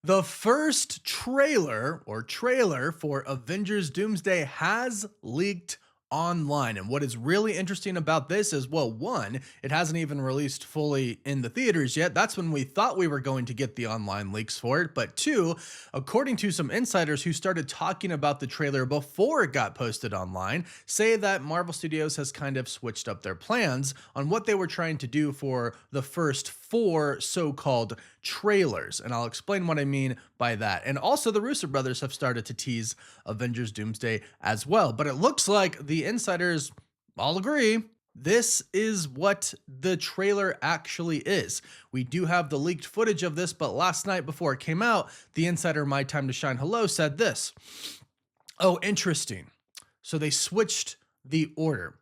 The first trailer for Avengers Doomsday has leaked online. And what is really interesting about this is, well, one, it hasn't even released fully in the theaters yet. That's when we thought we were going to get the online leaks for it. But two, according to some insiders who started talking about the trailer before it got posted online, say that Marvel Studios has kind of switched up their plans on what they were trying to do for the first four so-called trailers. And I'll explain what I mean by that. And also the Russo brothers have started to tease Avengers Doomsday as well. But it looks like the insiders all agree this is what the trailer actually is. We do have the leaked footage of this, but last night before it came out, the insider My Time to Shine Hello said this. Oh, interesting. So they switched the order.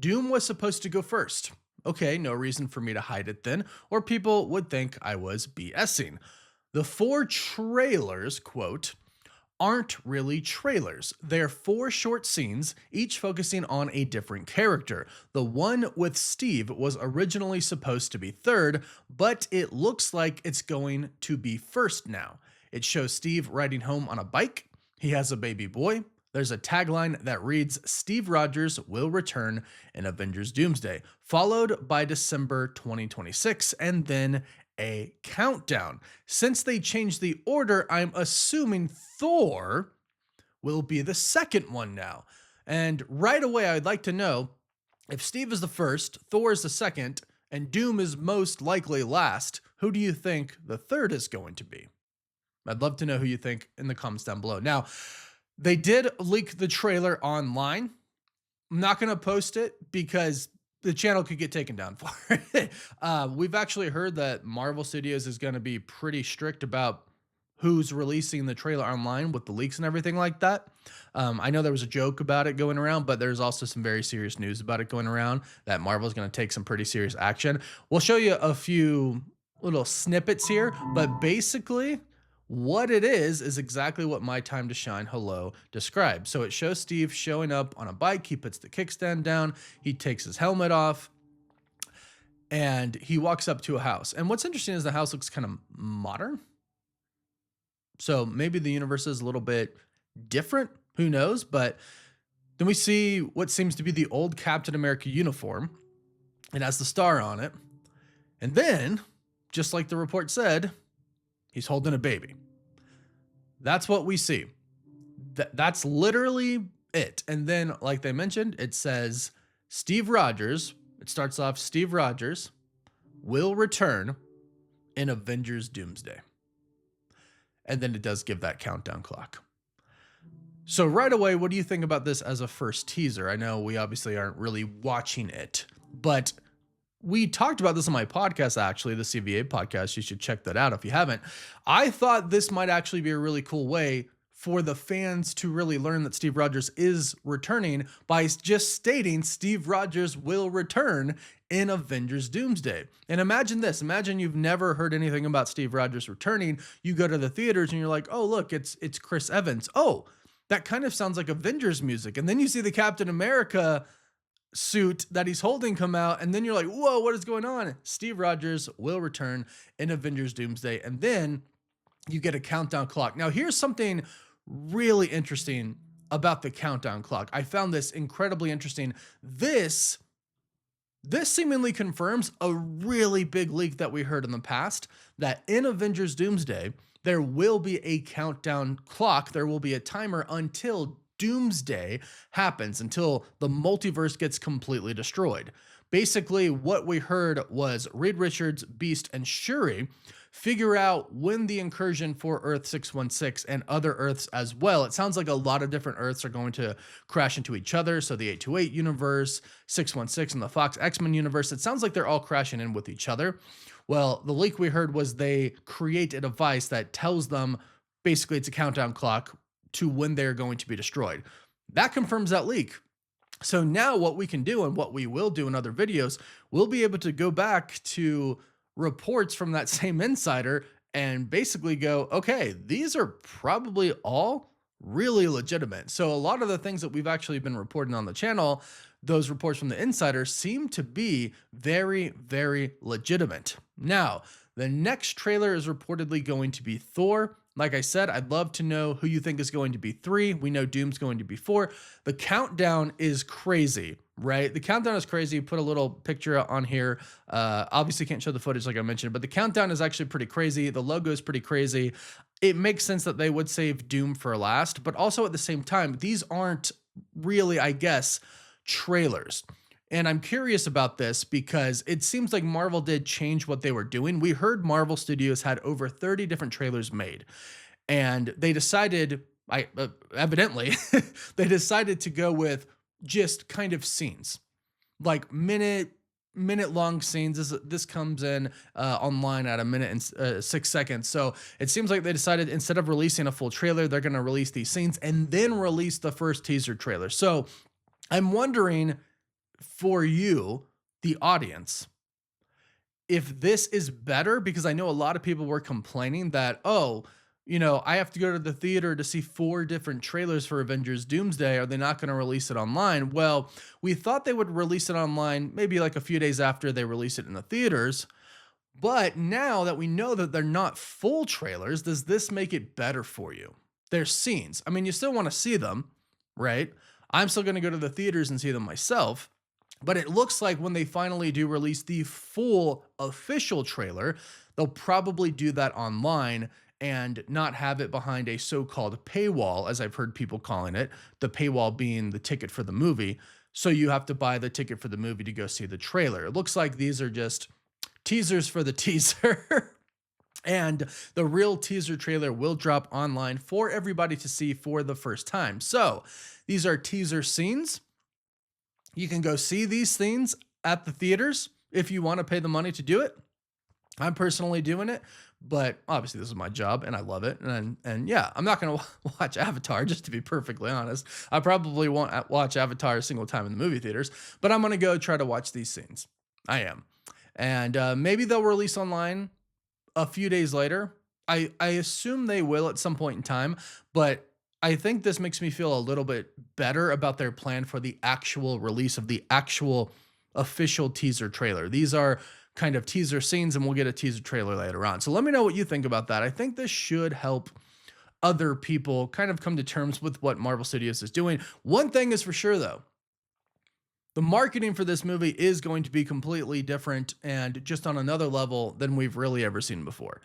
Doom was supposed to go first. Okay, no reason for me to hide it then, or people would think I was BSing. The four trailers, quote, aren't really trailers. They're four short scenes, each focusing on a different character. The one with Steve was originally supposed to be third, but it looks like it's going to be first now. It shows Steve riding home on a bike. He has a baby boy. There's a tagline that reads, Steve Rogers will return in Avengers Doomsday, followed by December 2026, and then a countdown. Since they changed the order, I'm assuming Thor will be the second one now. And right away, I'd like to know if Steve is the first, Thor is the second, and Doom is most likely last, who do you think the third is going to be? I'd love to know who you think in the comments down below. Now, they did leak the trailer online. I'm not going to post it because the channel could get taken down for it. We've actually heard that Marvel Studios is going to be pretty strict about who's releasing the trailer online with the leaks and everything like that. I know there was a joke about it going around, but there's also some very serious news about it going around that Marvel is going to take some pretty serious action. We'll show you a few little snippets here, but basically what it is exactly what My Time to Shine Hello describes. So it shows Steve showing up on a bike. He puts the kickstand down. He takes his helmet off and he walks up to a house. And what's interesting is the house looks kind of modern. So maybe the universe is a little bit different. Who knows? But then we see what seems to be the old Captain America uniform. It has the star on it. And then, just like the report said, he's holding a baby. That's what we see. That's literally it. And then, like they mentioned, it says Steve Rogers. It starts off Steve Rogers will return in Avengers Doomsday. And then it does give that countdown clock. So right away, what do you think about this as a first teaser? I know we obviously aren't really watching it, but we talked about this on my podcast, actually, the CVA podcast. You should check that out if you haven't. I thought this might actually be a really cool way for the fans to really learn that Steve Rogers is returning by just stating Steve Rogers will return in Avengers Doomsday. And imagine this. Imagine you've never heard anything about Steve Rogers returning. You go to the theaters and you're like, oh, look, it's Chris Evans. Oh, that kind of sounds like Avengers music. And then you see the Captain America suit that he's holding come out, and then you're like, whoa, what is going on? Steve Rogers will return in Avengers Doomsday, and then you get a countdown clock. Now, here's something really interesting about the countdown clock. I found this incredibly interesting. This seemingly confirms a really big leak that we heard in the past, that in Avengers Doomsday, there will be a countdown clock. There will be a timer until Doomsday happens, until the multiverse gets completely destroyed. Basically, what we heard was Reed Richards, Beast, and Shuri figure out when the incursion for Earth 616 and other Earths as well. It sounds like a lot of different Earths are going to crash into each other. So the 828 universe, 616, and the Fox X-Men universe, it sounds like they're all crashing in with each other. Well, the leak we heard was they create a device that tells them basically it's a countdown clock to when they're going to be destroyed. That confirms that leak. So now what we can do, and what we will do in other videos, we'll be able to go back to reports from that same insider and basically go, okay, these are probably all really legitimate. So a lot of the things that we've actually been reporting on the channel, those reports from the insider seem to be very, very legitimate. Now, The next trailer is reportedly going to be Thor. Like I said, I'd love to know who you think is going to be 3. We know Doom's going to be 4. The countdown is crazy, right? The countdown is crazy. Put a little picture on here. Obviously can't show the footage like I mentioned, but the countdown is actually pretty crazy. The logo is pretty crazy. It makes sense that they would save Doom for last, but also at the same time, these aren't really, I guess, trailers. And I'm curious about this because it seems like Marvel did change what they were doing. We heard Marvel Studios had over 30 different trailers made, and they decided, evidently, they decided to go with just kind of scenes, like minute long scenes. This comes in online at a minute and 6 seconds. So it seems like they decided instead of releasing a full trailer, they're going to release these scenes and then release the first teaser trailer. So I'm wondering, for you, the audience, if this is better, because I know a lot of people were complaining that, oh, I have to go to the theater to see 4 different trailers for Avengers Doomsday. Are they not going to release it online? Well, we thought they would release it online maybe like a few days after they release it in the theaters. But now that we know that they're not full trailers, does this make it better for you? They're scenes. I mean, you still want to see them, right? I'm still going to go to the theaters and see them myself. But it looks like when they finally do release the full official trailer, they'll probably do that online and not have it behind a so-called paywall, as I've heard people calling it, the paywall being the ticket for the movie. So you have to buy the ticket for the movie to go see the trailer. It looks like these are just teasers for the teaser. And the real teaser trailer will drop online for everybody to see for the first time. So these are teaser scenes. You can go see these scenes at the theaters if you want to pay the money to do it. I'm personally doing it, but obviously this is my job and I love it. And yeah, I'm not going to watch Avatar, just to be perfectly honest. I probably won't watch Avatar a single time in the movie theaters, but I'm going to go try to watch these scenes. I am. And maybe they'll release online a few days later. I assume they will at some point in time, but I think this makes me feel a little bit better about their plan for the actual release of the actual official teaser trailer. These are kind of teaser scenes, and we'll get a teaser trailer later on. So let me know what you think about that. I think this should help other people kind of come to terms with what Marvel Studios is doing. One thing is for sure, though. The marketing for this movie is going to be completely different and just on another level than we've really ever seen before.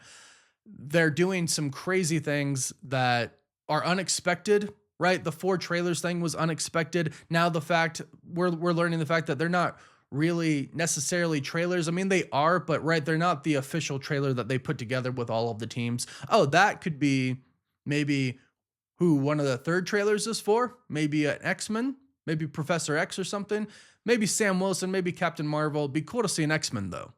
They're doing some crazy things that are unexpected, right? The 4 trailers thing was unexpected. Now the fact we're learning the fact that they're not really necessarily trailers. I mean, they are, but right, they're not the official trailer that they put together with all of the teams. Oh, that could be maybe who one of the 3rd trailers is for. Maybe an X-Men, maybe Professor X or something. Maybe Sam Wilson, maybe Captain Marvel. It'd be cool to see an X-Men though.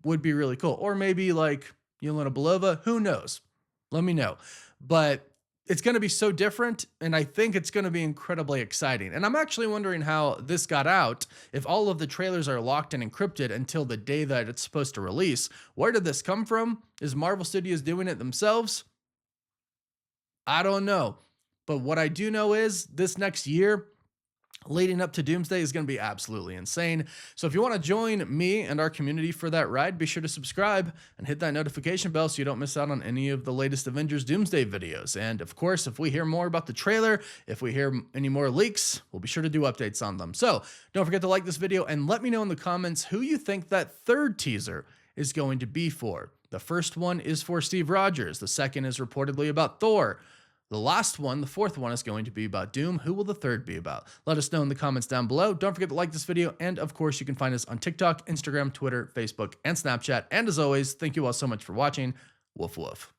Would be really cool. Or maybe like Yelena Belova. Who knows? Let me know. But it's going to be so different, and I think it's going to be incredibly exciting. And I'm actually wondering how this got out. If all of the trailers are locked and encrypted until the day that it's supposed to release, where did this come from? Is Marvel Studios doing it themselves? I don't know. But what I do know is this next year, leading up to Doomsday, is going to be absolutely insane. So if you want to join me and our community for that ride, be sure to subscribe and hit that notification bell so you don't miss out on any of the latest Avengers Doomsday videos. And of course, if we hear more about the trailer, if we hear any more leaks, we'll be sure to do updates on them. So don't forget to like this video and let me know in the comments who you think that 3rd teaser is going to be for. The first one is for Steve Rogers. The second is reportedly about Thor. The last one, the 4th one, is going to be about Doom. Who will the 3rd be about? Let us know in the comments down below. Don't forget to like this video. And of course, you can find us on TikTok, Instagram, Twitter, Facebook, and Snapchat. And as always, thank you all so much for watching. Woof woof.